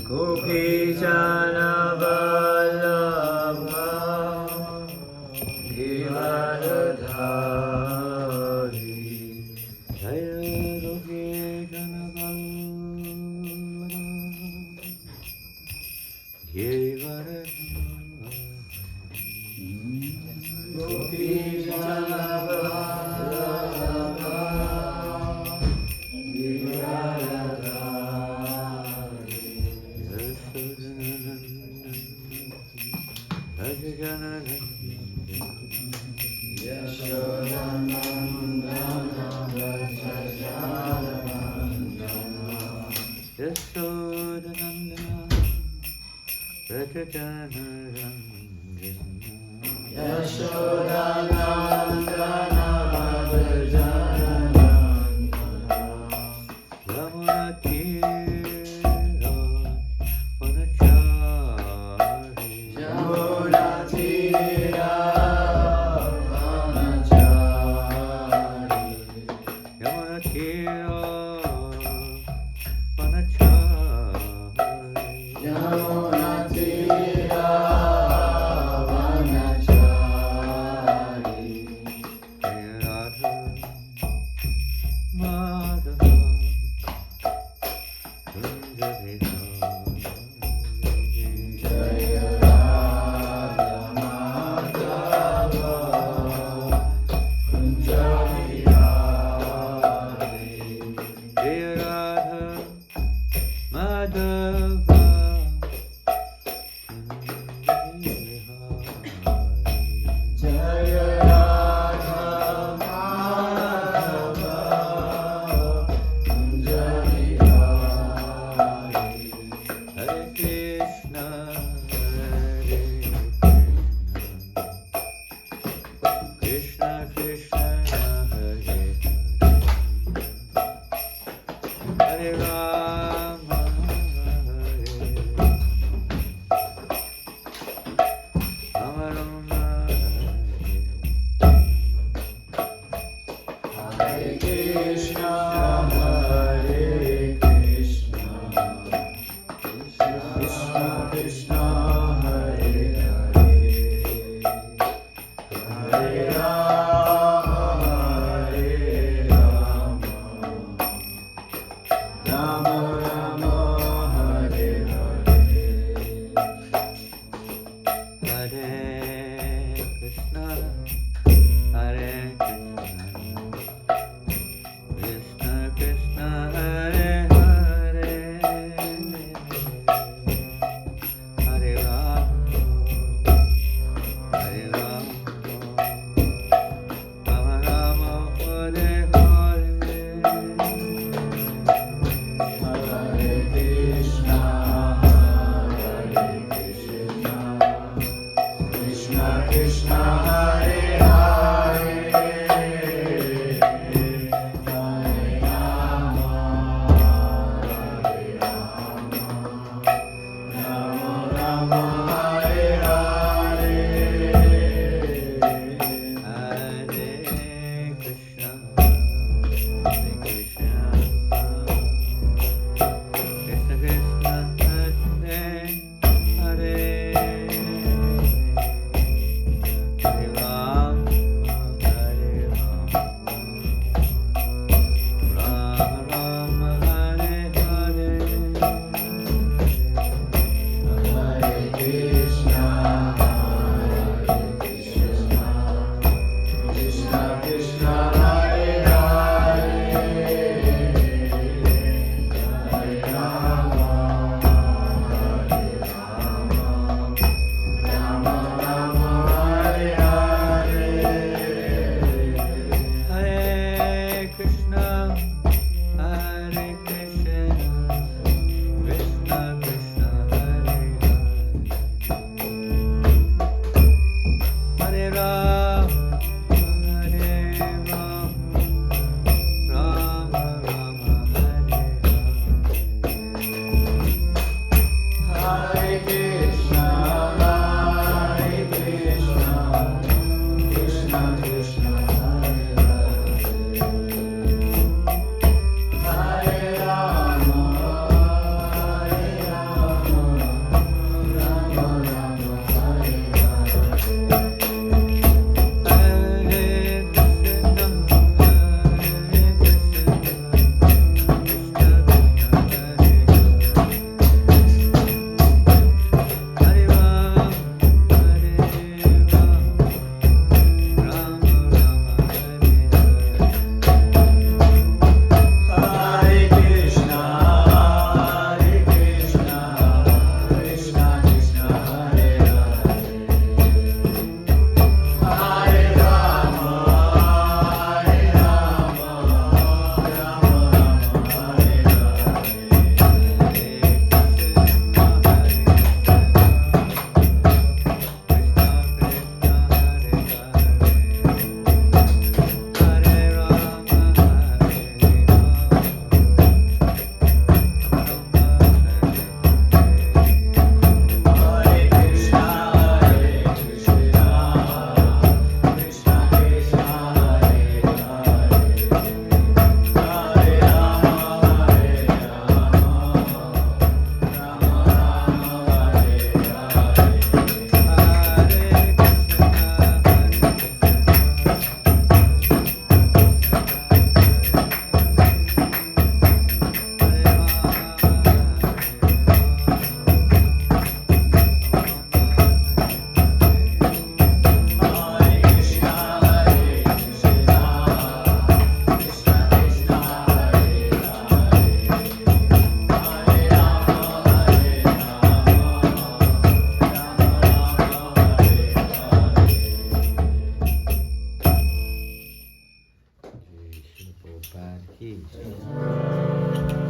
Gopi Jana Vallabha Givaradhari Jaya Gopi Jana Vallabha Givaradhari Gopi Jana Vallabha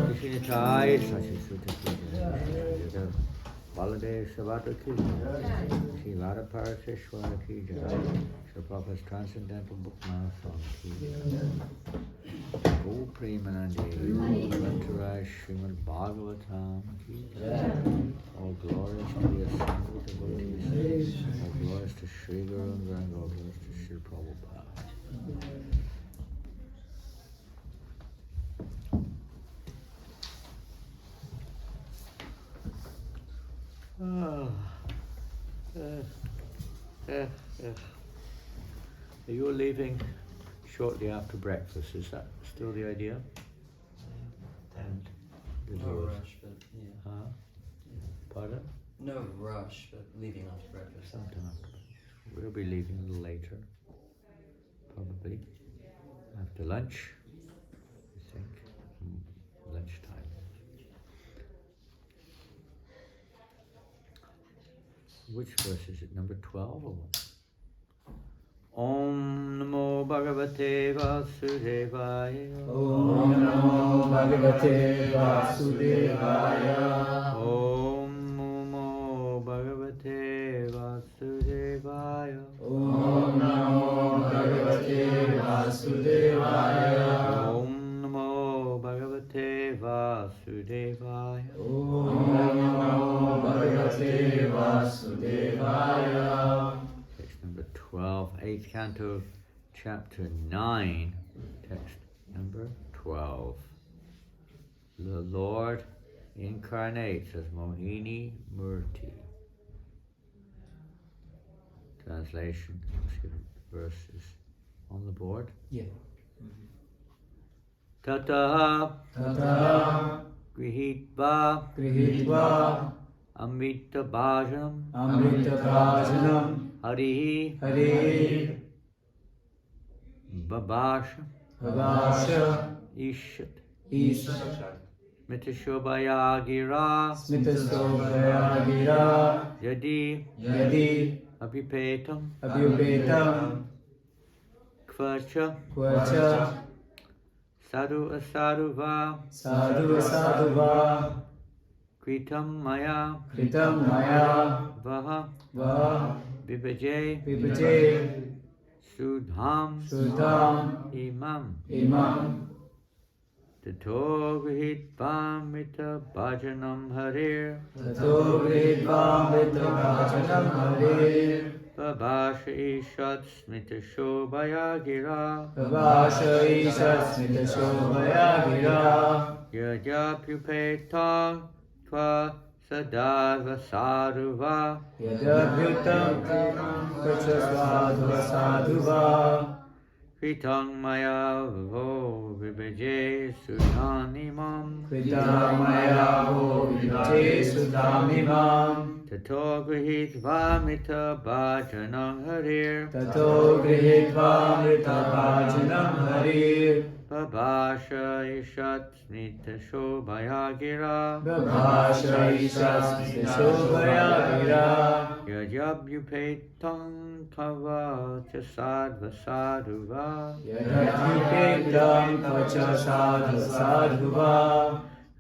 Krishnatai Sashi Sutta Ki Baladev Savatra Ki Sri Radha Paraseshwara Ki Jai Sri Prabhupada's Transcendental Book Marathon Ki Go Premanandi Entourage Srimad Bhagavatam Ki Jai. All glories to the assembled devotees. All glories to Sri Guru and Ganga. All glories to Sri Prabhupada. You're leaving shortly after breakfast, is that still the idea? And no rush, but yeah. Huh? Pardon? No rush, but leaving after breakfast. Sometime after breakfast. We'll be leaving a little later, probably after lunch, I think, lunchtime. Which verse is it? Number 12 or what? Om Namo Bhagavate Vasudevaya. Om Namo Bhagavate Vasudevaya. Om Namo Bhagavate Vasudevaya. Om Namo Bhagavate Vasudevaya. Om Namo Bhagavate Vasudevaya. Om Namo Bhagavate Vasudevaya. Text number 12, 8th canto, chapter 9, text number 12. The Lord incarnates as Mohinimurti. Translation, verses on the board. Yeah. Tataha Tata grihitva Grihitva amrita Amrita Bhajanam hari Hari babasha Bhavasha ishat Isha mitashobhaya gira Smita Sobhaya Gira yadi Yadi abhipetam Abhyupetam kvacha Kvacha sadhu asadu va Sadhu Sadhuva kritam maya Kritam Maya vaha Va vibhaje Vibhaje sudham Sudham imam Imam tato grihitvam bhajanam harir Tato Gridvamrita Bhajanam Harir babasha ishat smitashobhaya gira Bhavasha Isha Smita Shobhaya Gira yajapyupetam tva sadava sadhuva Yadabhyutam Kacha Sadhuva Sadhuva Kritang maya vo vibhaje sudhanimam Kritamaya Ho Vibhaje Sudhamimam tato grihitva bhajanam harir Tato Grihitva Bhajanam Harir babasha ishat smitashobhaya gira Bhavasha Isha Smita Shobhaya Gira yajapyupetam tva sadva sadhuva Yadabhyupetam Kacha Sadhuva Sadhuva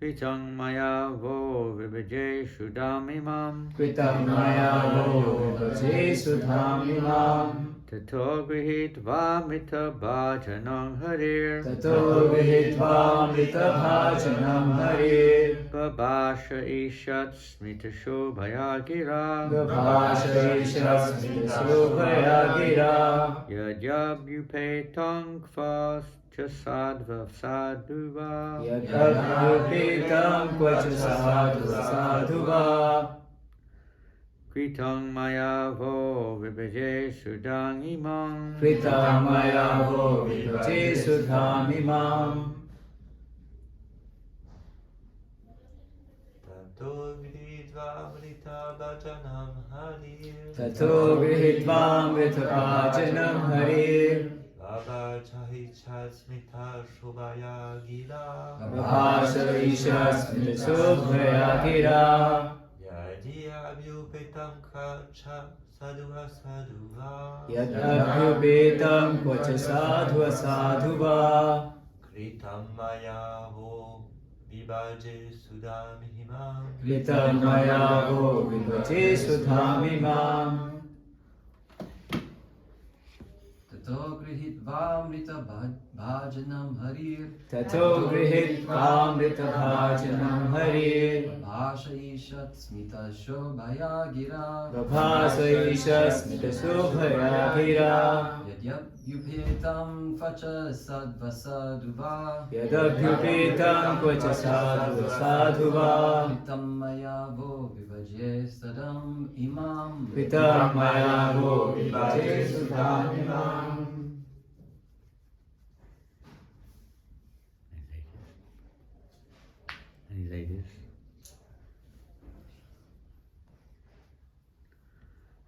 Kritang maya vo vibhaje sudhamimam Kritam Maya Ho Vibhaje Sudhamimam tato grihitva bhajanam harir Tato Grihitva Bhajanam Harir babasha ishat smitashobhaya gira Bhavasha Isha Smita Shobhaya Gira yajapyupetam kvacha sadva sadhuva Yadabhyupetam Kvacha Sadhuva Sadhuva Kritang maya vo vibhaje sudhamimam Kritam Maya Ho Vibhaje Sudhamimam Tato Gridvamrita Bhajanam Harir Tato Grihitvam Bhajanam Harir Baba Chahicha Smita Shobhaya Gira Bhavasha Isha Smita Shobhaya Gira Yadi Abhyupetam Kacha Sadhuva Sadhuva Yadabhyupetam Kvacha Sadhuva Sadhuva Kritam maya vo vibaje sudamihimam. Kritam maya vo vivache sudhamimam. Tato grihitva bhajanam harir. Tato grihitva bhajanam harir. Bhashayishat smita shobhaya gira. Prabhasvaisha smita subhaya gira. Yadyap yuphetam kvacha sadvasaduva. Yadabhyupetam kvacha sadhu sadhuva. Kritam maya vo vivaje sadam imam. Kritam maya vo vivache sudhamimam. Any ladies?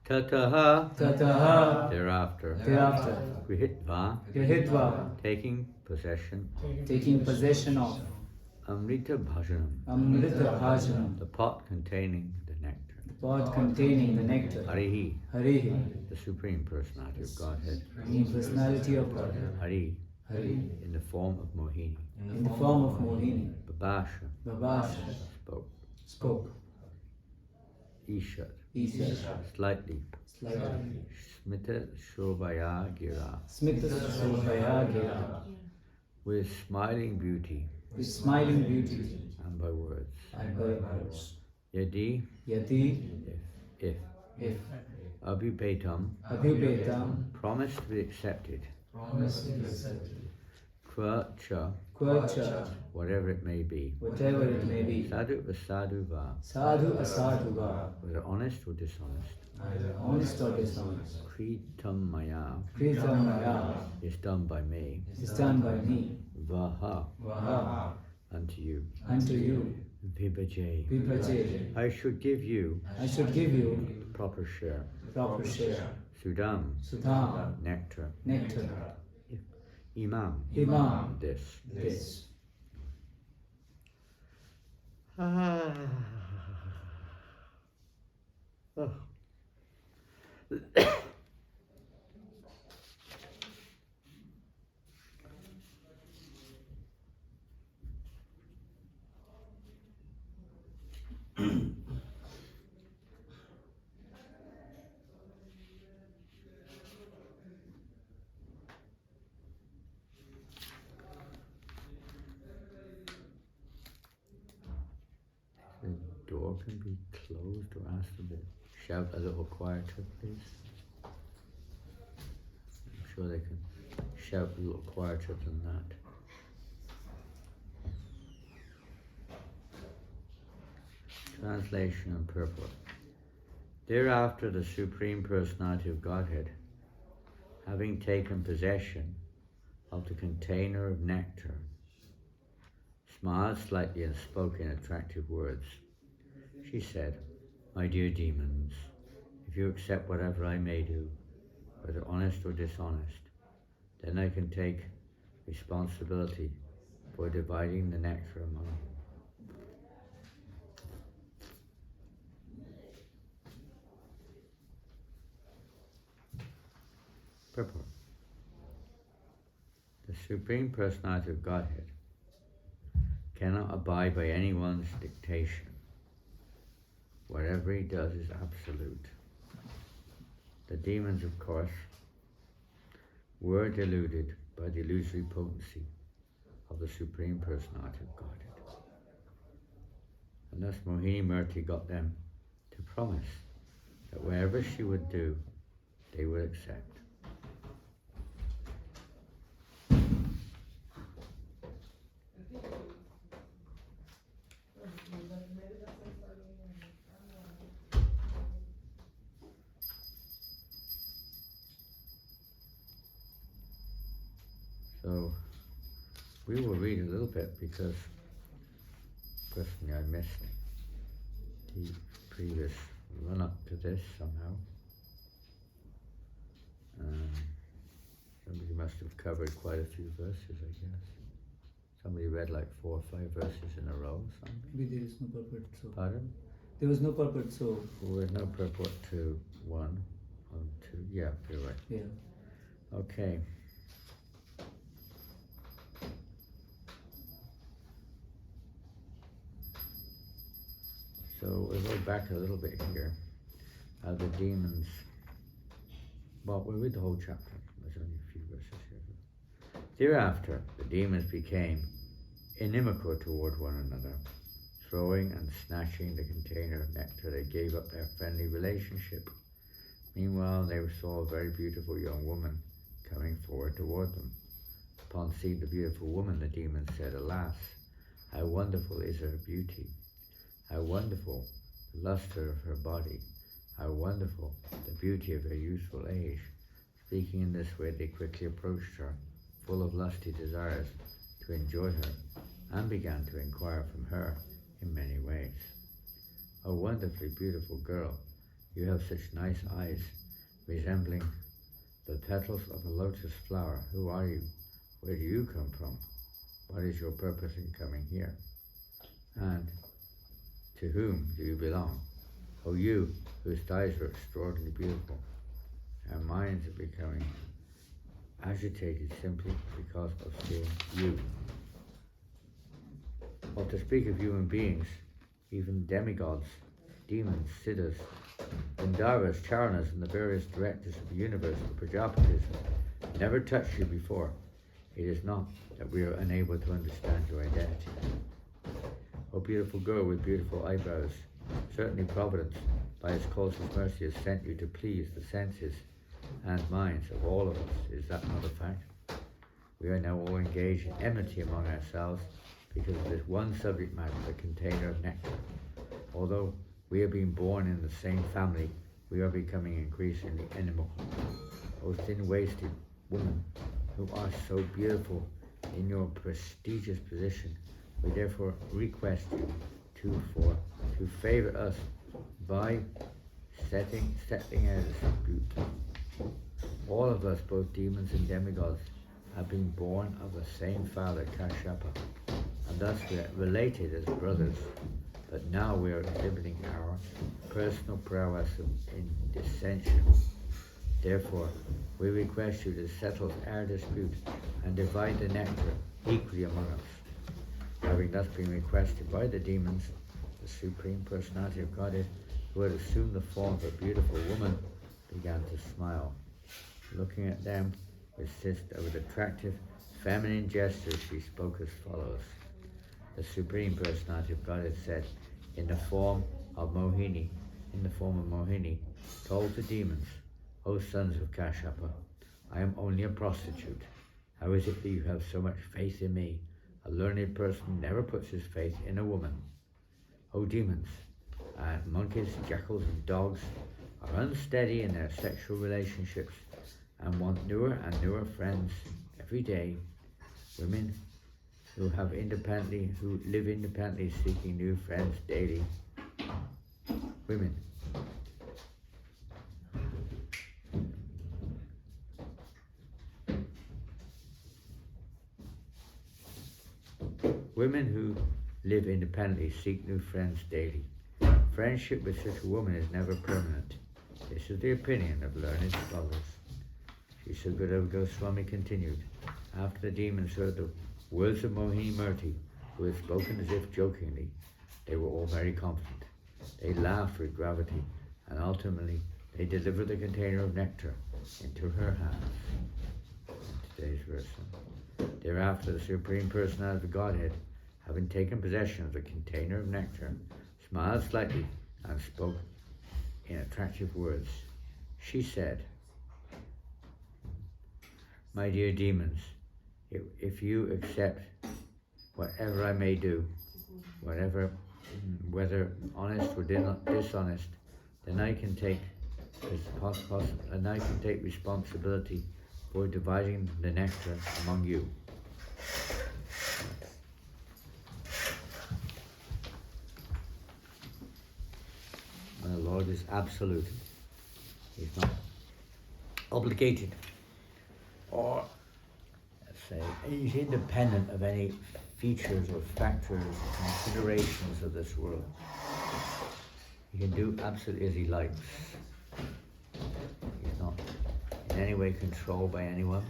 Tataha. Tataha. Thereafter. Thereafter. Grihitva. Grihitva. Taking possession. Taking possession of Amrita bhajanam. Amrita bhajanam. The pot containing the nectar. The pot containing the nectar. Harihi. Harihi. The Supreme Personality of Godhead. The personality of God. Hari. Hari. In the form of Mohini. In the form of Mohini. Babasha. Babasha. Spoke. Spoke. Ishat. Slightly. Slightly. Smita Shobhaya Gira. Smita Shobhaya Gira. With smiling beauty. With smiling beauty. And by words. And by words. Yadi. Yati. If. If. Abhupetam. Abhupetam. Promised to be accepted. Promised to be accepted. Kvacha. Kvacha. Whatever it may be. Whatever it may be. Sadhu asadhu va. Sadhu asadhu va. Whether honest or dishonest. Either honest or dishonest. Kritam maya. Kritam maya. Is done by me. Is done by me. Vaha. Vaha. Unto you. Unto you. Vibhaje. Vibhaje. I should give you. I should give you Proper share. proper share. Sudam. Sudham. Nectar. Nectar. Imam. Imam. This. This. Oh. The door can be closed or asked them to shout a little quieter, please. I'm sure they can shout a little quieter than that. Translation and purport. Thereafter the Supreme Personality of Godhead, having taken possession of the container of nectar, smiled slightly and spoke in attractive words. She said, "My dear demons, if you accept whatever I may do, whether honest or dishonest, then I can take responsibility for dividing the nectar among you." Purport. The Supreme Personality of Godhead cannot abide by anyone's dictation. Whatever he does is absolute. The demons, of course, were deluded by the illusory potency of the Supreme Personality of Godhead. And thus Mohinimurti got them to promise that wherever she would do, they would accept. So we will read a little bit because personally I missed the previous run up to this somehow. Somebody must have covered quite a few verses, I guess. Somebody read like 4 or 5 verses in a row or something. Maybe there is no purport, so. Pardon? There was no purport, so. There was no purport to 1 or 2. Yeah, you're right. Yeah. Okay. So we'll go back a little bit here. The demons. Well, we'll read the whole chapter. There's only a few verses here. Thereafter, the demons became inimical toward one another. Throwing and snatching the container of nectar, they gave up their friendly relationship. Meanwhile, they saw a very beautiful young woman coming forward toward them. Upon seeing the beautiful woman, the demons said, "Alas, how wonderful is her beauty! How wonderful the luster of her body! How wonderful the beauty of her youthful age!" Speaking in this way, they quickly approached her, full of lusty desires to enjoy her, and began to inquire from her in many ways. "O wonderfully beautiful girl, you have such nice eyes, resembling the petals of a lotus flower. Who are you? Where do you come from? What is your purpose in coming here? And to whom do you belong? O you, whose thighs are extraordinarily beautiful." Our minds are becoming agitated simply because of seeing you. Or to speak of human beings, even demigods, demons, siddhas, Gandharvas, Charanas, and the various directors of the universe, the Prajapatis, never touched you before. It is not that we are unable to understand your identity. O beautiful girl with beautiful eyebrows, certainly Providence, by its causeless mercy, has sent you to please the senses and minds of all of us. Is that not a fact? We are now all engaged in enmity among ourselves because of this one subject matter, the container of nectar. Although we are being born in the same family, we are becoming increasingly inimical. O thin-waisted woman, who are so beautiful in your prestigious position, we therefore request you to favor us by settling out a dispute. All of us, both demons and demigods, have been born of the same father, Kashyapa, and thus we are related as brothers. But now we are exhibiting our personal prowess in dissension. Therefore, we request you to settle our dispute and divide the nectar equally among us. Having thus been requested by the demons, the Supreme Personality of Godhead, who had assumed the form of a beautiful woman, began to smile. Looking at them with attractive, feminine gestures, she spoke as follows. The Supreme Personality of Godhead said, in the form of Mohini, told the demons, "O sons of Kashyapa, I am only a prostitute. How is it that you have so much faith in me? A learned person never puts his faith in a woman. O demons, monkeys, jackals, and dogs are unsteady in their sexual relationships and want newer and newer friends every day. Women who live independently, seeking new friends daily. Women who live independently seek new friends daily. Friendship with such a woman is never permanent. This is the opinion of learned scholars." Sri Sukadeva Goswami continued, after the demons heard the words of Mohinimurti, who had spoken as if jokingly, they were all very confident. They laughed with gravity, and ultimately they delivered the container of nectar into her hands. Today's verse. Thereafter, the Supreme Personality of the Godhead, having taken possession of the container of nectar, smiled slightly and spoke in attractive words. She said, "My dear demons, if you accept whatever I may do, whether honest or dishonest, then I can take responsibility for dividing the nectar among you." And the Lord is absolute. He's not obligated or, let's say, he's independent of any features or factors or considerations of this world. He can do absolutely as he likes. He's not in any way controlled by anyone.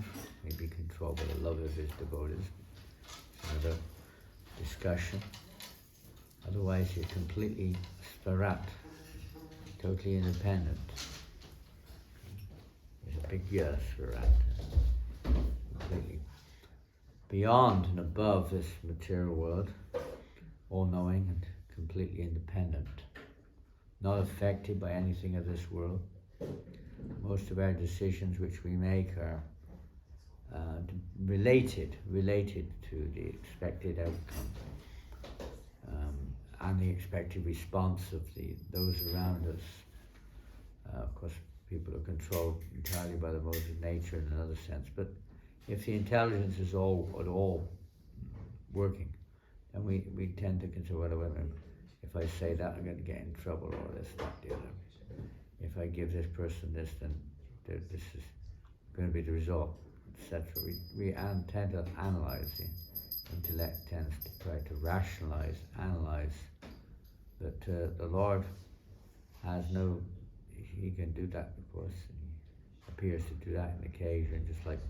He may be controlled by the love of his devotees. Another discussion. Otherwise you're completely sparat, totally independent. There's a big yes, sparat. Completely beyond and above this material world, all-knowing and completely independent. Not affected by anything of this world. Most of our decisions which we make are related to the expected outcome and the expected response of those around us. Of course, people are controlled entirely by the modes of nature in another sense, but if the intelligence is all at all working, then we tend to consider, well, if I say that, I'm going to get in trouble, or this, that, the other. If I give this person this, then this is going to be the result, etc. We tend to analyze. The intellect tends to try to rationalize, analyze, that the Lord has no, he can do that, of course. He appears to do that on occasion, just like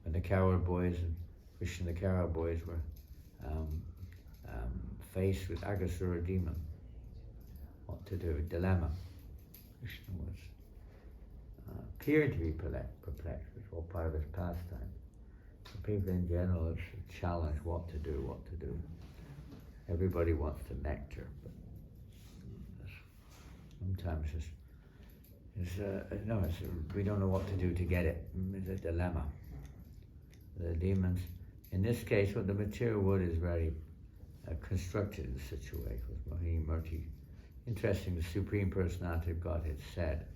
when the cowherd boys and Krishna the cowherd boys were faced with Aghasura demon. What to do, dilemma. Krishna was appeared to be perplexed, it's all part of his pastime. For people in general, it's a challenge what to do. Everybody wants the nectar, but sometimes we don't know what to do to get it. It's a dilemma. The demons, in this case, what the material world is very constructed in such a way, with Mohinimurti. Interesting, the Supreme Personality of Godhead said,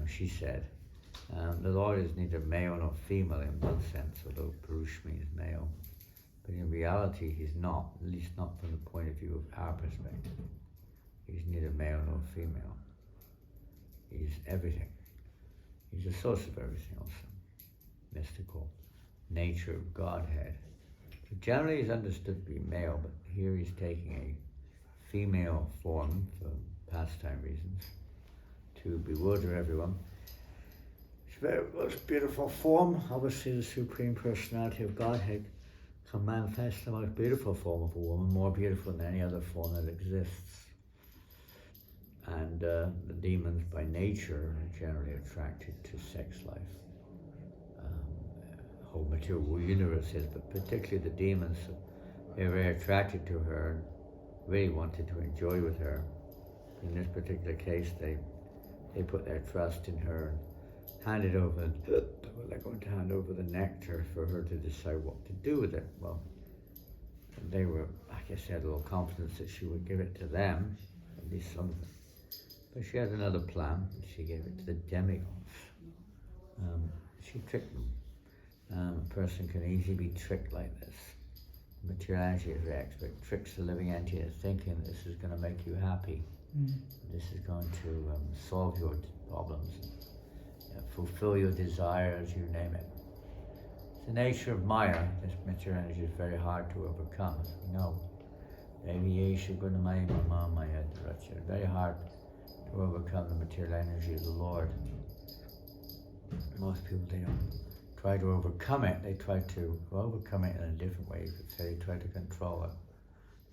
she said, the Lord is neither male nor female in one sense, although Purush means male. But in reality, he's not, at least not from the point of view of our perspective. He's neither male nor female. He's everything. He's the source of everything also. Mystical nature of Godhead. So generally he's understood to be male, but here he's taking a female form for pastime reasons to bewilder everyone. It's a very most beautiful form. Obviously the Supreme Personality of Godhead can manifest the most beautiful form of a woman, more beautiful than any other form that exists. And the demons by nature are generally attracted to sex life. The whole material universe is, but particularly the demons, they're very attracted to her and really wanted to enjoy with her. In this particular case, they put their trust in her and handed over, they're going to hand over the nectar for her to decide what to do with it. Well, they were, I guess they had a little confidence that she would give it to them, at least some of them. But she had another plan. She gave it to the demigods. She tricked them. A person can easily be tricked like this. Materiality is very expert. Tricks the living entity into thinking this is going to make you happy. This is going to solve your problems, fulfill your desires, you name it. It's the nature of Maya. This material energy is very hard to overcome, as we know. Very hard to overcome the material energy of the Lord. Most people, they don't try to overcome it. They try to overcome it in a different way. You could say they try to control it.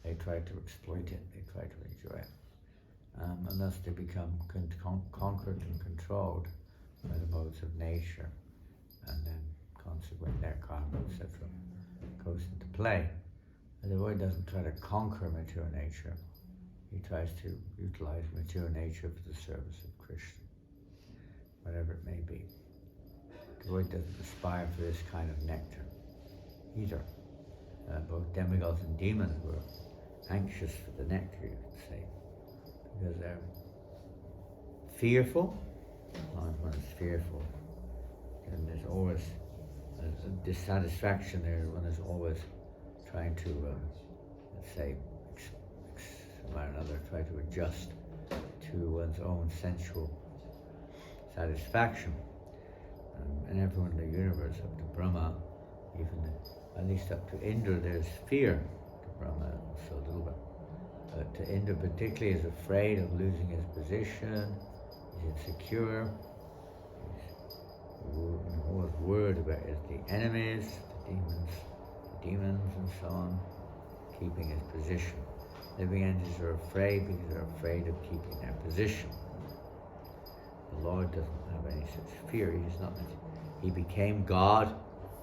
They try to exploit it. They try to enjoy it. And thus they become conquered and controlled by the modes of nature. And then consequently their karma, etc. goes into play. And the Lord doesn't try to conquer material nature. He tries to utilize material nature for the service of Krishna, whatever it may be. The Lord doesn't aspire for this kind of nectar either. Both demigods and demons were anxious for the nectar, you could say, because they're fearful. One is fearful, and there's always a dissatisfaction there. One is always trying to, let's say, somehow or another, try to adjust to one's own sensual satisfaction. And everyone in the universe, up to Brahma, even at least up to Indra, there's fear to Brahma also a little bit. But Indra particularly is afraid of losing his position, he's insecure, all he's worried about is the enemies, the demons and so on, keeping his position. Living entities are afraid because they're afraid of keeping their position. The Lord doesn't have any such fear. He's not. He became God,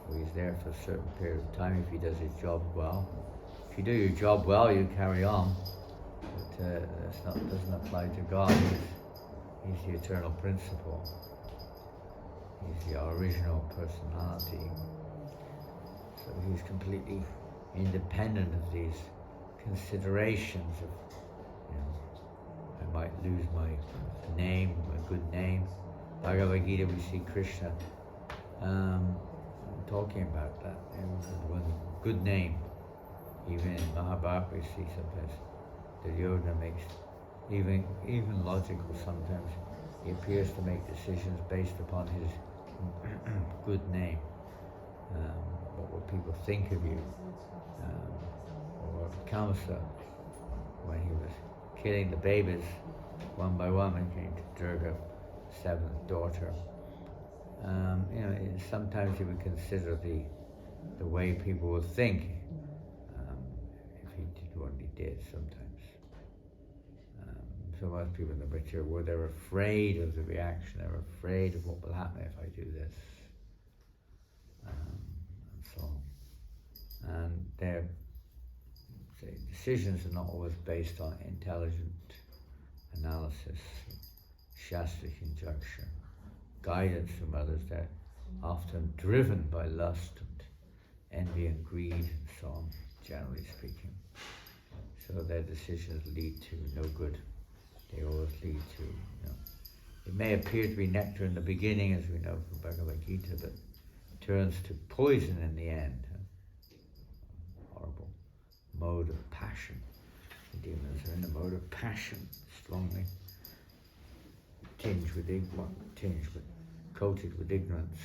or he's there for a certain period of time if he does his job well. If you do your job well, you carry on. But doesn't apply to God. He's the eternal principle. He's the original personality. So he's completely independent of these considerations of, I might lose my name, my good name. Bhagavad Gita, we see Krishna talking about that. One good name. Even in Mahabharata, we see sometimes Duryodhana makes even logical. Sometimes he appears to make decisions based upon his good name. What will people think of you? Or Kamsa, when he was killing the babies one by one when he came to Durga, seventh daughter. Sometimes he would consider the way people would think if he did what he did sometimes. So most people in the material world, they're afraid of the reaction, they're afraid of what will happen if I do this. And so on. And their decisions are not always based on intelligent analysis, shastric injunction, guidance from others. They're often driven by lust and envy and greed and so on, generally speaking. So their decisions lead to no good. They always lead to, it may appear to be nectar in the beginning, as we know from Bhagavad Gita, but turns to poison in the end. Horrible mode of passion. The demons are in the mode of passion, strongly coated with ignorance.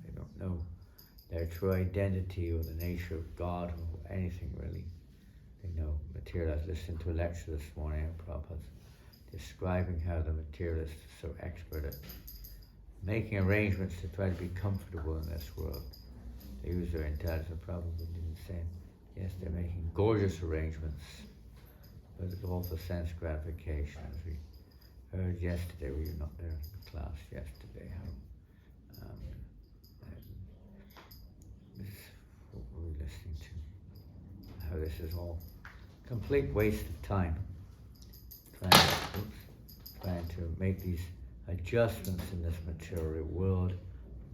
They don't know their true identity or the nature of God or anything really. They know materialists. Listened to a lecture this morning at Prabhupada's describing how the materialists are so expert at making arrangements to try to be comfortable in this world. They use their intelligence. Prabhupada didn't say, yes, they're making gorgeous arrangements, but it's all for sense gratification, as we heard yesterday. We were not there in class yesterday. How what were we listening to? How this is all complete waste of time. Trying to make these adjustments in this material world,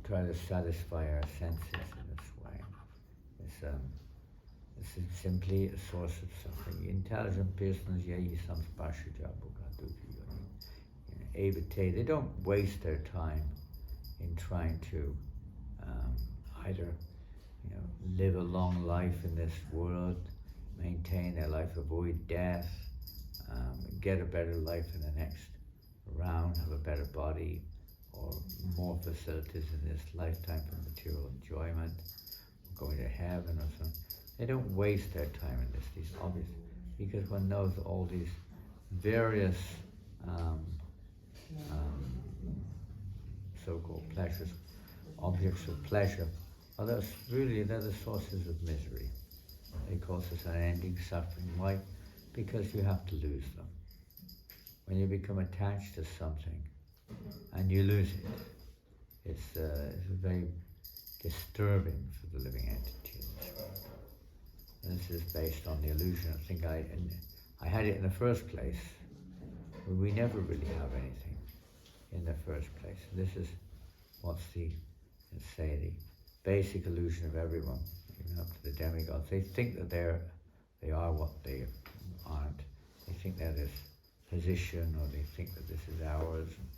try to satisfy our senses in this way. This is simply a source of suffering. The intelligent persons, they don't waste their time in trying to either live a long life in this world, maintain their life, avoid death, get a better life in the next round, have a better body, or more facilities in this lifetime for material enjoyment, going to heaven or something. They don't waste their time in this, these obvious, because one knows all these various so-called pleasures, objects of pleasure, they're the sources of misery. They cause us unending suffering. Why? Because you have to lose them. When you become attached to something and you lose it, it's very disturbing for the living entity in this world. And this is based on the illusion. I think I had it in the first place, but we never really have anything in the first place. This is what's the basic illusion of everyone, even up to the demigods. They think that they are what they aren't. They think they're this position, or they think that this is ours, and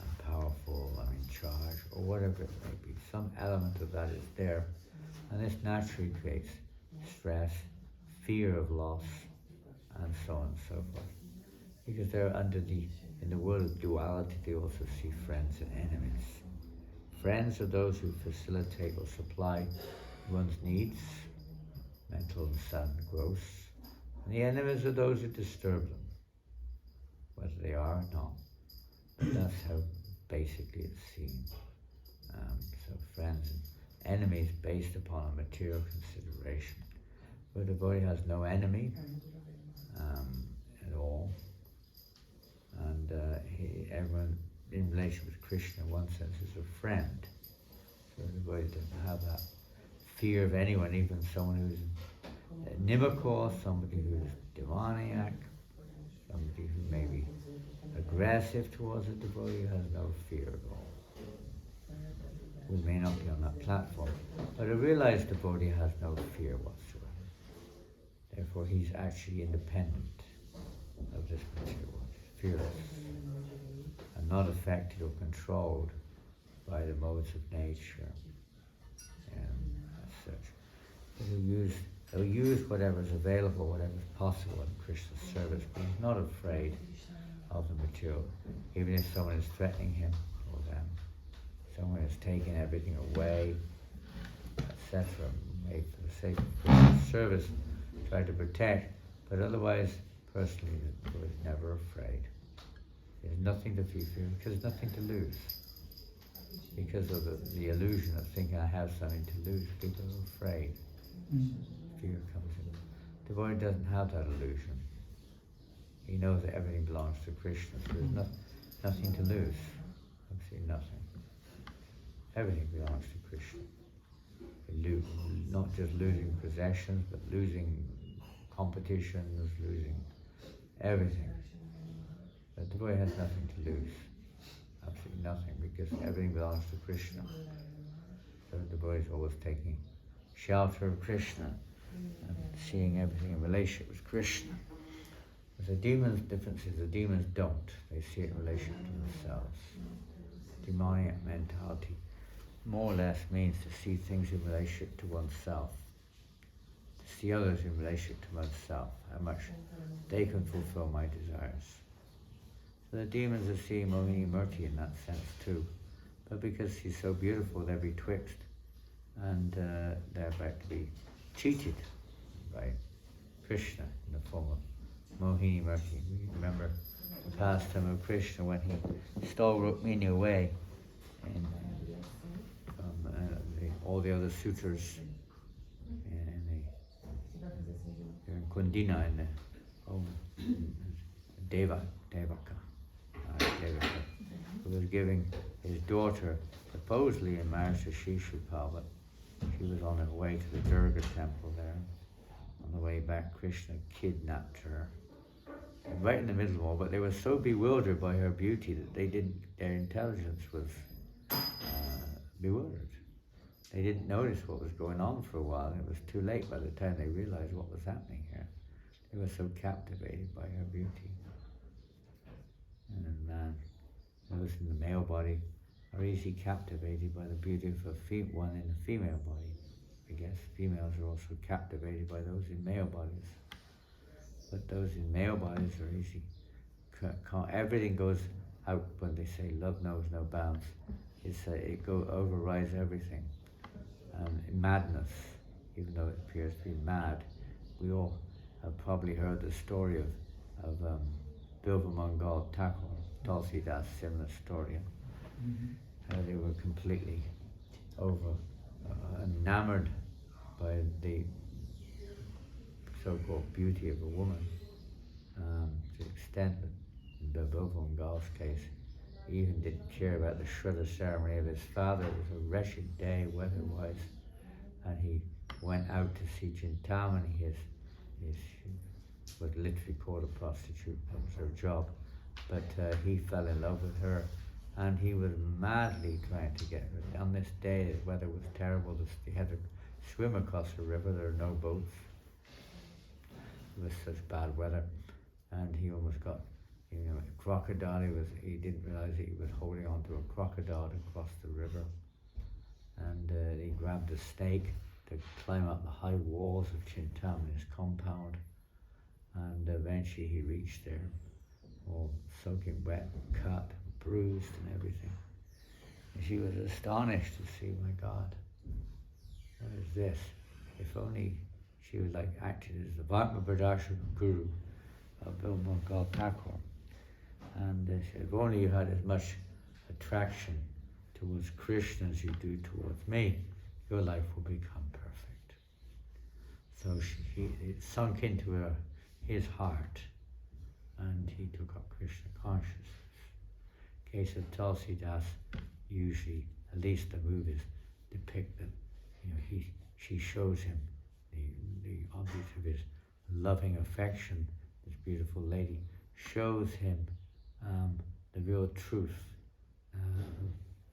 I'm powerful, I'm in charge, or whatever it may be. Some element of that is there, and this naturally creates stress, fear of loss, and so on and so forth. Because they're in the world of duality, they also see friends and enemies. Friends are those who facilitate or supply one's needs, mental and sound and gross. And the enemies are those who disturb them, whether they are or not. But that's how basically it's seen. So friends and enemies based upon a material consideration. Where the devotee has no enemy, relation with Krishna in one sense as a friend. So the devotee doesn't have that fear of anyone, even someone who's nimako, somebody who's demoniac, somebody who may be aggressive towards a devotee has no fear at all. We may not be on that platform, but a realized devotee has no fear whatsoever. Therefore he's actually independent of this material world, fearless, and not affected or controlled by the modes of nature as such. But he'll use whatever's available, whatever's possible in Krishna's service, but he's not afraid of the material, even if someone is threatening him or them. Someone is taking everything away, etc., made for the sake of Krishna's service, try to protect, but otherwise, personally, the Buddha is never afraid. There's nothing to fear because there's nothing to lose. Because of the illusion of thinking I have something to lose, people are afraid. Fear comes in. The Buddha doesn't have that illusion. He knows that everything belongs to Krishna, so there's nothing to lose. Absolutely nothing. Everything belongs to Krishna. Not just losing possessions, but losing competitions, losing everything. But the boy has nothing to lose. Absolutely nothing, because everything belongs to Krishna. So the boy is always taking shelter of Krishna and seeing everything in relationship with Krishna. But the demons' difference is the demons don't. They see it in relation to themselves. Demoniac mentality more or less means to see things in relationship to oneself, to see others in relationship to oneself, how much they can fulfill my desires. So the demons are seeing Mohinimurti in that sense too, but because she's so beautiful, they're betwixt, and they're about to be cheated by Krishna in the form of Mohinimurti. We remember the pastime of Krishna when he stole Rukmini away and all the other suitors in Kundina in the Devaka, who was giving his daughter supposedly in marriage to Shishupal, but she was on her way to the Durga temple there. On the way back, Krishna kidnapped her. And right in the middle of all, but they were so bewildered by her beauty that their intelligence was bewildered. They didn't notice what was going on for a while, and it was too late by the time they realized what was happening here. They were so captivated by her beauty. And those in the male body are easily captivated by the beauty of one in the female body. I guess females are also captivated by those in male bodies. But those in male bodies are easy. Everything goes out when they say love knows no bounds. It overrides everything. Madness, even though it appears to be mad. We all have probably heard the story of Bilva Mangal Thakur, Tulsidas, similar story. How they were completely enamored by the so-called beauty of a woman, to the extent that in Bilva Mangal's case, he even didn't care about the Shraddha ceremony of his father. It was a wretched day weather-wise, and he went out to see Chintamani, his was literally called a prostitute, that was her job, but he fell in love with her, and he was madly trying to get her. On this day, the weather was terrible. They had to swim across the river. There were no boats. It was such bad weather, and he almost got, a crocodile. He didn't realize that he was holding on to a crocodile to cross the river, and he grabbed a stake to climb up the high walls of Chintamani's compound, and eventually he reached there, all soaking wet, cut, bruised and everything. And she was astonished to see, my God, what is this? If only she was like acting as the Bhatma Pradashaka Guru of Bilva Thakur. And they said, if only you had as much attraction towards Krishna as you do towards me, your life will become perfect. So it sunk into his heart, and he took up Krishna consciousness, case of Tulsi Das, usually, at least the movies depict that, she shows him the object of his loving affection. This beautiful lady shows him the real truth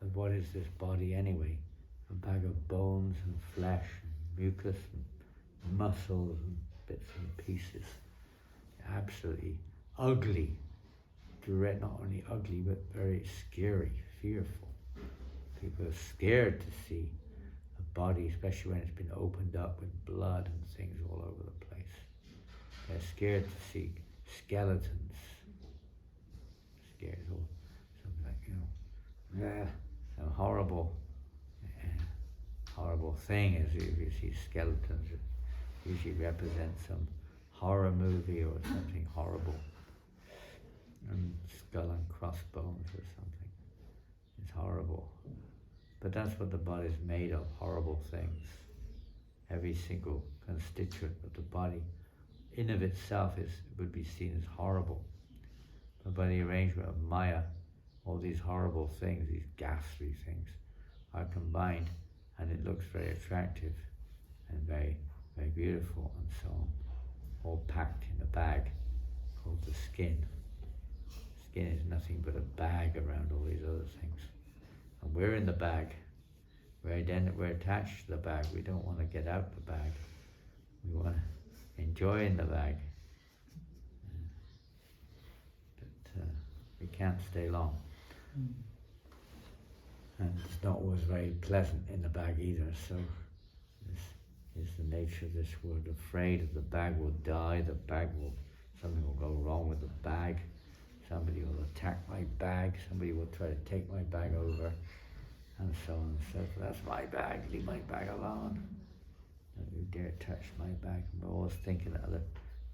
of what is this body anyway. A bag of bones and flesh and mucus and muscles and bits and pieces. Absolutely ugly. Not only ugly, but very scary, fearful. People are scared to see a body, especially when it's been opened up with blood and things all over the place. They're scared to see skeletons. Scared or something like, some horrible thing is if you see skeletons. It usually represents some horror movie or something horrible. And skull and crossbones or something. It's horrible. But that's what the body is made of, horrible things. Every single constituent of the body in of itself would be seen as horrible. But by the arrangement of Maya, all these horrible things, these ghastly things, are combined, and it looks very attractive and very, very beautiful and so on. All packed in a bag called the skin. Skin is nothing but a bag around all these other things. And we're in the bag. We're attached to the bag. We don't want to get out the bag. We want to enjoy in the bag. But we can't stay long. And it's not always very pleasant in the bag either, so this is the nature of this world. Afraid that the bag will die, something will go wrong with the bag, somebody will attack my bag, somebody will try to take my bag over, and so on and so forth. That's my bag, leave my bag alone. Don't you dare touch my bag. We're always thinking that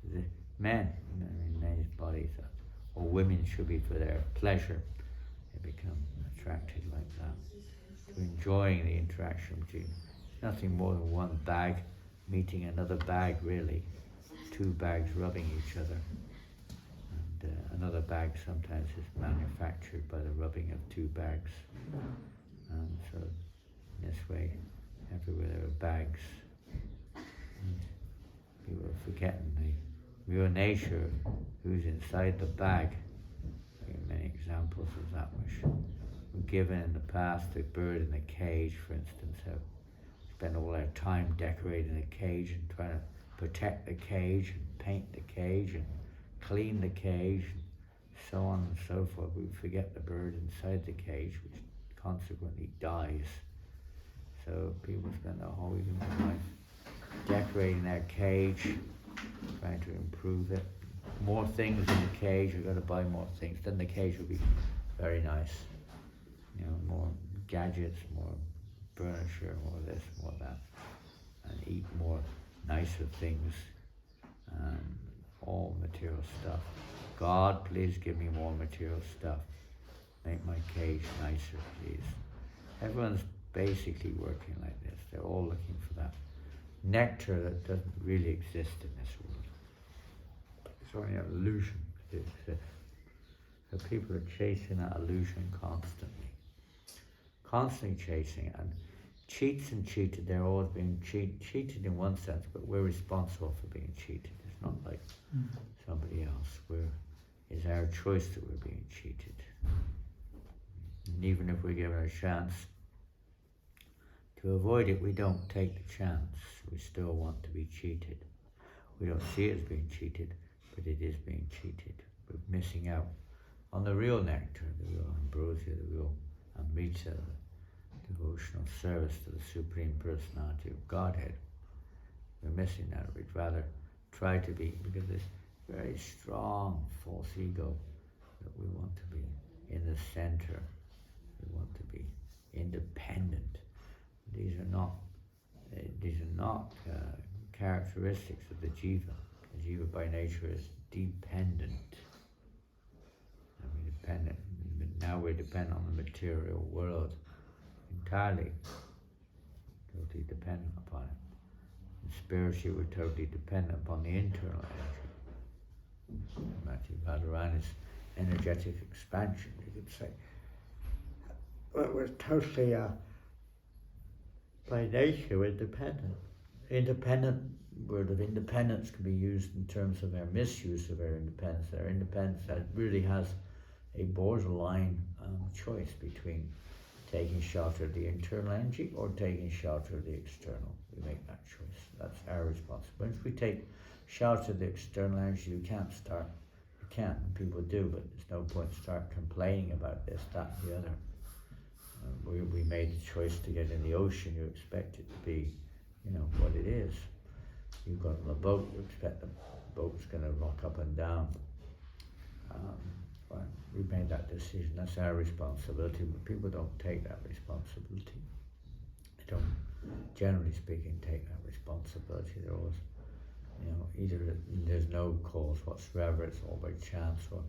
the men's bodies, or women should be for their pleasure. They become attracted like that, to enjoying the interaction between nothing more than one bag meeting another bag, really. Two bags rubbing each other. And another bag sometimes is manufactured by the rubbing of two bags. And so in this way, everywhere there are bags. And people are forgetting the real nature of who's inside the bag. There are many examples of that which were given in the past. The bird in the cage, for instance, have spent all their time decorating the cage and trying to protect the cage and paint the cage and clean the cage and so on and so forth. We forget the bird inside the cage, which consequently dies. So people spend their whole life decorating their cage, trying to improve it. More things in the cage, we've got to buy more things. Then the cage will be very nice. More gadgets, more furniture, more this, more that. And eat more nicer things. All material stuff. God, please give me more material stuff. Make my cage nicer, please. Everyone's basically working like this. They're all looking for that nectar that doesn't really exist in this world. It's only an illusion that it exists. So people are chasing that illusion constantly. Constantly chasing it. And cheats and cheated, they're always being cheated in one sense, but we're responsible for being cheated. It's not like somebody else. It's our choice that we're being cheated. And even if we give it a chance to avoid it, we don't take the chance. We still want to be cheated. We don't see it as being cheated, but it is being cheated. We're missing out on the real nectar, the real ambrosia, the real amrita, the devotional service to the Supreme Personality of Godhead. We're missing that. We'd rather try to be, because this very strong false ego that we want to be in the center. We want to be independent. These are not characteristics of the jiva. The jiva by nature is dependent. And we're dependent. Now we're dependent on the material world entirely, totally dependent upon it. And spiritually, we're totally dependent upon the internal energy. Matthew Radharani's energetic expansion, you could say. we're totally, by nature, we're dependent. Independent, word of independence can be used in terms of our misuse of our independence. Our independence that really has a borderline choice between taking shelter of the internal energy or taking shelter of the external. We make that choice. That's our responsibility. Once we take shelter of the external energy, you can't start. You can, people do, but there's no point start complaining about this, that, and the other. We made the choice to get in the ocean. You expect it to be, what it is. You got on a boat. You expect the boat's going to rock up and down. Well, we made that decision. That's our responsibility. But people don't take that responsibility. They don't, generally speaking, take that responsibility. They're always, either there's no cause whatsoever. It's all by chance, or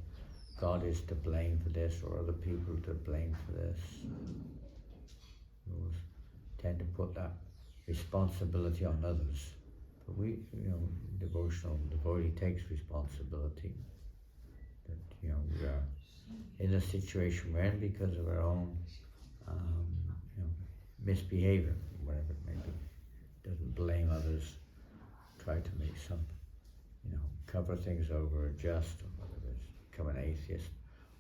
God is to blame for this, or other people to blame for this. We always tend to put that responsibility on others. But we, devotional devotee takes responsibility. That, we are in a situation we're in because of our own, misbehavior, whatever it may be. Doesn't blame others. Try to make some, cover things over, adjust, or whatever it is. Become an atheist.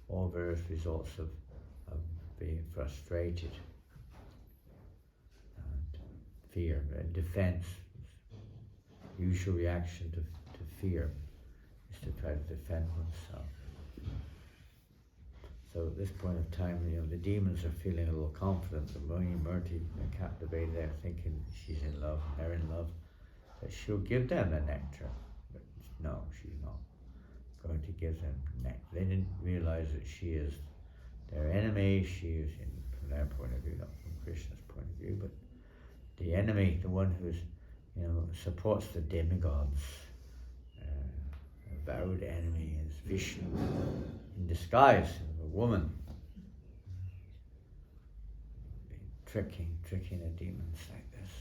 All various results of being frustrated and fear and defense. Usual reaction to fear is to try to defend oneself. So at this point of time, the demons are feeling a little confident that Mohinimurti, captivated, they're thinking she's in love, they're in love, that she'll give them the nectar. But no, she's not going to give them nectar. They didn't realize that she is their enemy. She is, from their point of view, not from Krishna's point of view, but the enemy, the one who's, supports the demigods. Avowed enemy is Vishnu in disguise, a woman, tricking the demons like this.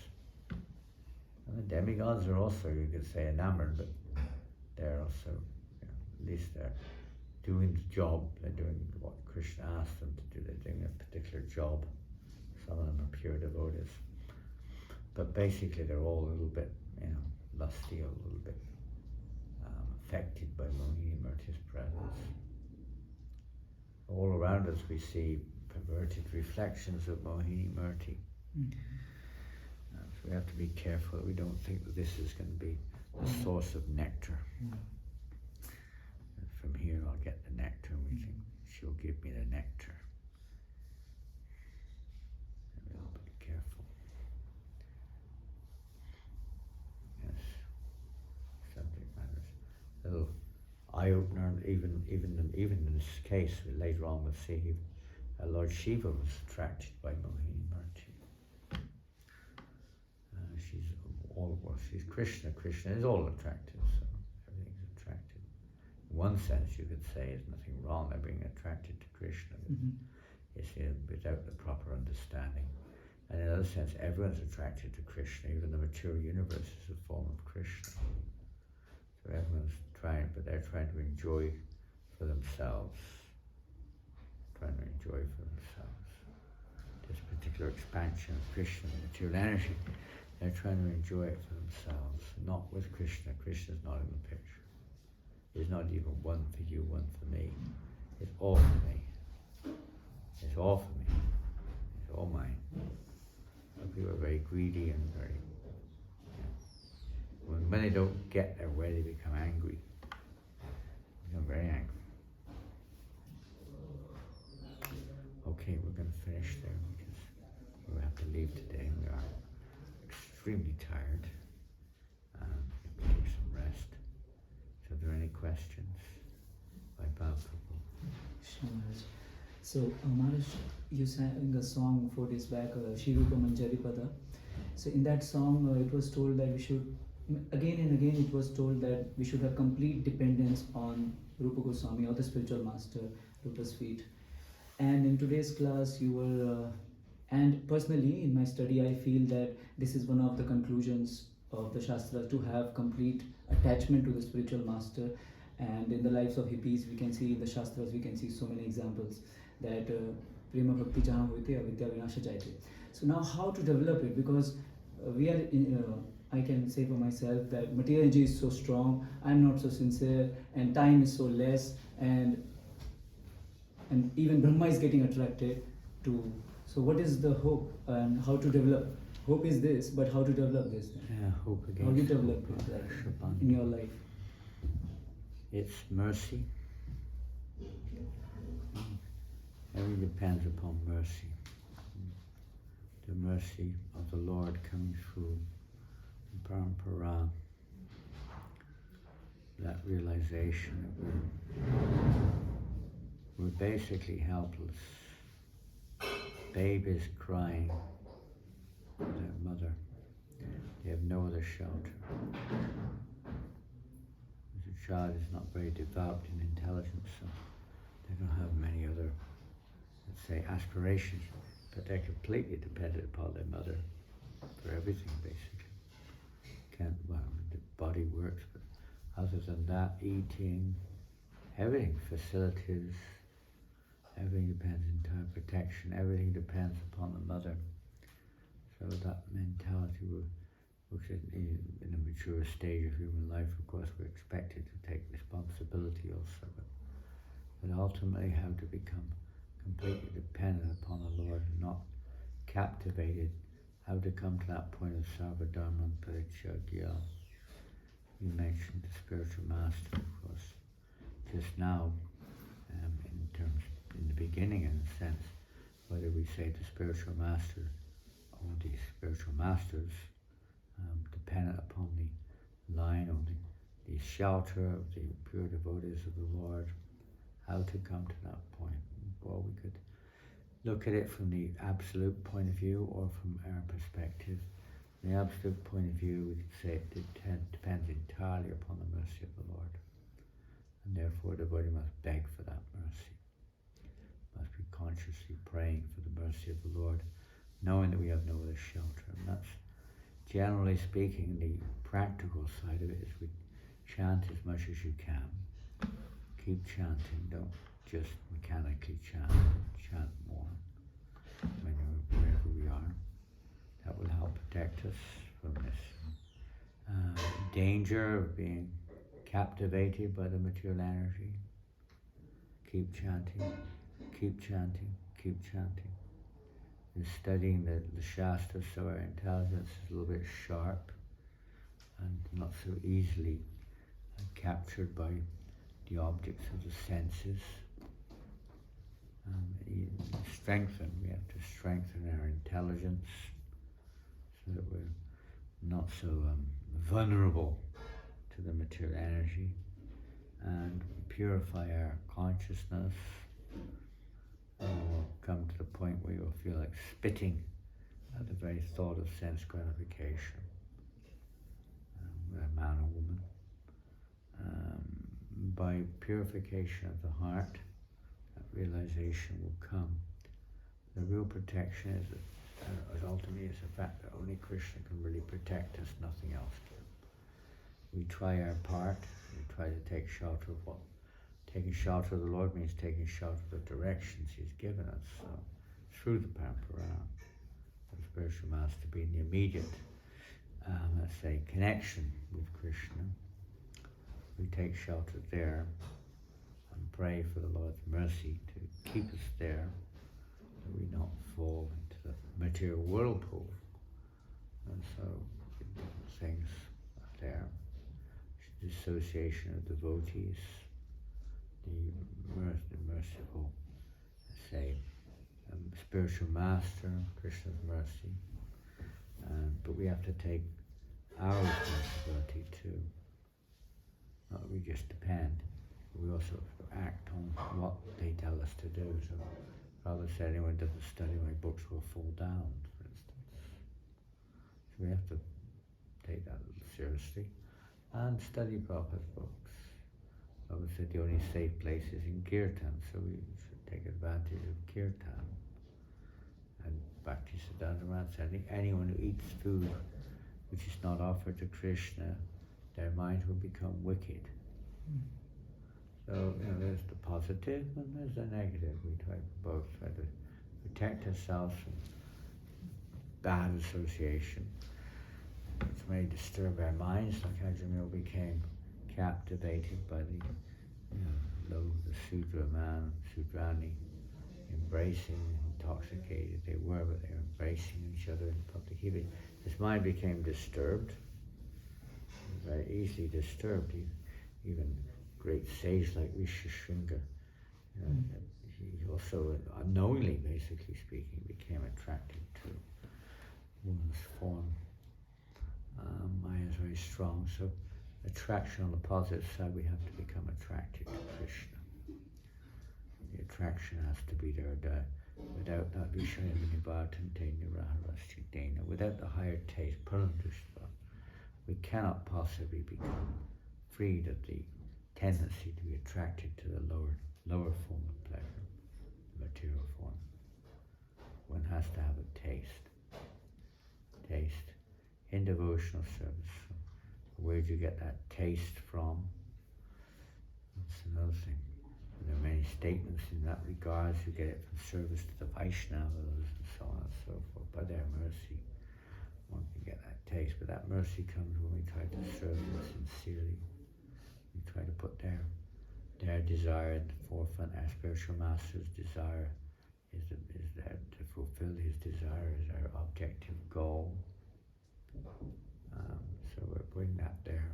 And the demigods are also, you could say, enamored, but they're also, at least they're doing the job. They're doing what Krishna asked them to do. They're doing a particular job. Some of them are pure devotees. But basically they're all a little bit, lusty, a little bit affected by Mohinimurti's presence. All around us we see perverted reflections of Mohinimurti. So we have to be careful that we don't think that this is going to be the source of nectar. And from here I'll get the nectar, and we think she'll give me the nectar. And we'll be careful. Yes, subject matters. A little eye-opener, even in this case, later on we'll see Lord Shiva was attracted by Mohinimurti. She's Krishna. Krishna is all attractive, so everything's attractive. In one sense, you could say there's nothing wrong by being attracted to Krishna. It's without the proper understanding. And in another sense, everyone's attracted to Krishna. Even the material universe is a form of Krishna. So everyone's trying, but they're trying to enjoy for themselves. This particular expansion of Krishna, the material energy, they're trying to enjoy it for themselves, not with Krishna. Krishna's not in the picture. It's not even one for you, one for me. It's all for me. It's all for me. It's all mine. Some people are very greedy and very, when they don't get their way, they become angry. They become very angry. Okay, we're going to finish there because we have to leave today. We are extremely tired and we have to take some rest. So, are there any questions by Bhavaprabhu? Sure, Maharaj. So, Maharaj, you sang a song 4 days back, Shirupa Manjaripada. So, in that song, it was told that we should, again and again, it was told that we should have complete dependence on Rupa Goswami or the spiritual master, Lotus feet. And in today's class, you were, and personally in my study, I feel that this is one of the conclusions of the Shastras, to have complete attachment to the spiritual master. And in the lives of hippies, we can see in the Shastras, we can see so many examples that Prema Bhakti jahan hoite avidya vinasha jayate. So now how to develop it? Because we are I can say for myself that material energy is so strong, I'm not so sincere, and time is so less, and even Brahma is getting attracted to. So what is the hope and how to develop? Hope is this, but how to develop this? Yeah, hope against How do you develop hope, it like, Shaban. in your life? It's mercy. Everything depends upon mercy. The mercy of the Lord coming through Parampara. That realization that we're basically helpless. Babies crying for their mother. They have no other shelter. The child is not very developed in intelligence, so they don't have many other, let's say, aspirations, but they're completely dependent upon their mother for everything, basically. The body works, but other than that, eating, everything, facilities, everything depends on protection, everything depends upon the mother. So that mentality, which is in a mature stage of human life, of course, we're expected to take responsibility also, but ultimately how to become completely dependent upon the Lord, not captivated, how to come to that point of Sarvadharma Parityagya. You mentioned the spiritual master, of course, just now, in the beginning, in a sense, whether we say the spiritual master or the spiritual masters, dependent upon the line or the shelter of the pure devotees of the Lord, how to come to that point. Well, we could look at it from the absolute point of view or from our perspective. From the absolute point of view, we could say it depends entirely upon the mercy of the Lord. And therefore the devotee must beg for that mercy. Must be consciously praying for the mercy of the Lord, knowing that we have no other shelter. And that's, generally speaking, the practical side of it is we chant as much as you can. Keep chanting, don't just mechanically chant, chant more wherever we are. That will help protect us from this danger of being captivated by the material energy. Keep chanting, keep chanting, keep chanting. And studying the Shastras, so our intelligence is a little bit sharp and not so easily captured by the objects of the senses. We have to strengthen our intelligence so that we're not so vulnerable to the material energy, and purify our consciousness, and we'll come to the point where you'll feel like spitting at the very thought of sense gratification, whether man or woman. By purification of the heart, that realization will come. The real protection is ultimately is the fact that only Krishna can really protect us, nothing else can. We try our part, we try to take shelter of what? Taking shelter of the Lord means taking shelter of the directions He's given us. So through the Parampara, the spiritual master being the immediate, let's say, connection with Krishna. We take shelter there and pray for the Lord's mercy to keep us there, that we not fall into the material whirlpool. And so things there, the association of devotees, the merciful, say, spiritual master, Krishna's mercy. But we have to take our responsibility too. Not that we just depend, but we also act on what they tell us to do. So Prabhupada said, anyone who doesn't study my books will fall down, for instance. So we have to take that a little seriously and study Prabhupada's books. Prabhupada said the only safe place is in Kirtan, so we should take advantage of Kirtan. And Bhaktisiddhanta Maharaj said, anyone who eats food which is not offered to Krishna, their mind will become wicked. So, there's the positive and there's the negative. We try to protect ourselves from bad association, which may disturb our minds, like how Jamil became captivated by the Sudra man, Sudrani, embracing, intoxicated they were, but they were embracing each other in public. His mind became disturbed, very easily disturbed. Even great sage like Rishishringa, he also, unknowingly, basically speaking, became attracted to woman's form. Maya is very strong, so attraction on the positive side, we have to become attracted to Krishna. The attraction has to be there. Without that, without the higher taste, we cannot possibly become freed of the tendency to be attracted to the lower form of pleasure, the material form. One has to have a taste in devotional service. Where do you get that taste from? That's another thing. There are many statements in that regard. You get it from service to the Vaishnavas and so on and so forth. By their mercy, one can get that taste. But that mercy comes when we try to serve them sincerely. We try to put their desire in the forefront. Our spiritual master's desire is that to fulfill his desire is our objective goal. So we're putting that there.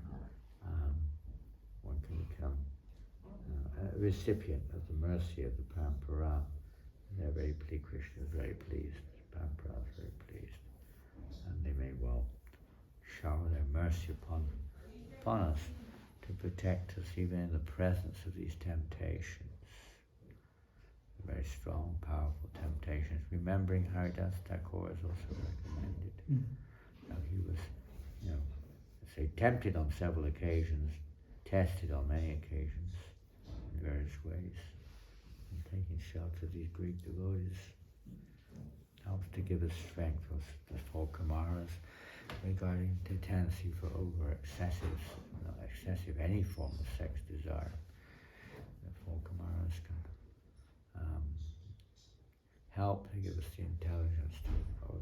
One can become a recipient of the mercy of the Parampara. They're very pleased. Krishna is very pleased. Parampara is very pleased, and they may well shower their mercy upon us to protect us even in the presence of these temptations. Very strong, powerful temptations. Remembering Haridas Thakur is also recommended. Now he was, tempted on several occasions, tested on many occasions in various ways, and taking shelter of these Greek devotees helps to give us strength for the four Kumaras regarding the tendency for excessive any form of sex desire. The four Kumaras can help to give us the intelligence to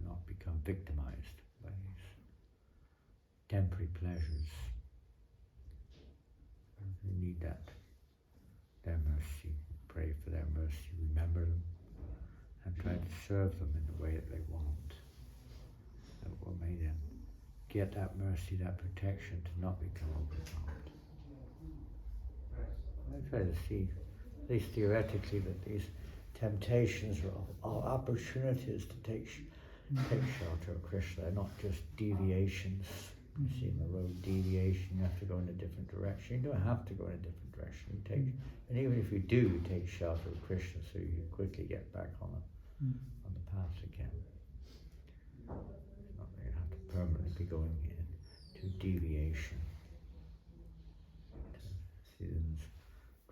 not become victimized by these temporary pleasures. We need their mercy, pray for their mercy, remember them, and try to serve them in the way that they want. That will make them get that mercy, that protection, to not become overwhelmed. I try to see, at least theoretically, that these temptations are all opportunities to take shelter of Krishna. They're not just deviations. You see in the road, deviation, you have to go in a different direction. You don't have to go in a different direction. And even if you do, you take shelter of Krishna, so you quickly get back on the path again. It's not that you have to permanently be going into deviation. See,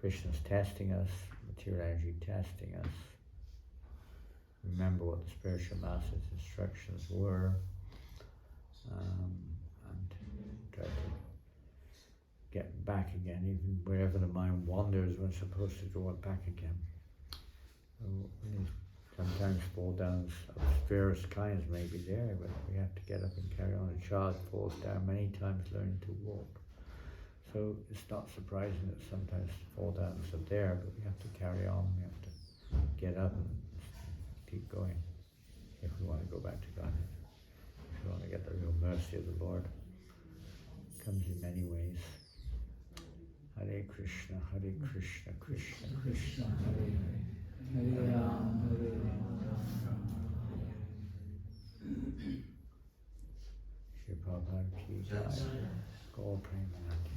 Krishna's testing us, material energy testing us. Remember what the spiritual master's instructions were, and try to get back again. Even wherever the mind wanders, we're supposed to draw it back again. Sometimes fall downs of various kinds may be there, but we have to get up and carry on. A child falls down many times learning to walk. So it's not surprising that sometimes fall downs are there, but we have to carry on. We have to get up and keep going if we want to go back to God. If we want to get the real mercy of the Lord. It comes in many ways. Hare Krishna, Krishna Krishna, Hare Hare, Hare Ram, Hare Ram. Shri Prabhupada ki jai. Gaur Premanandi.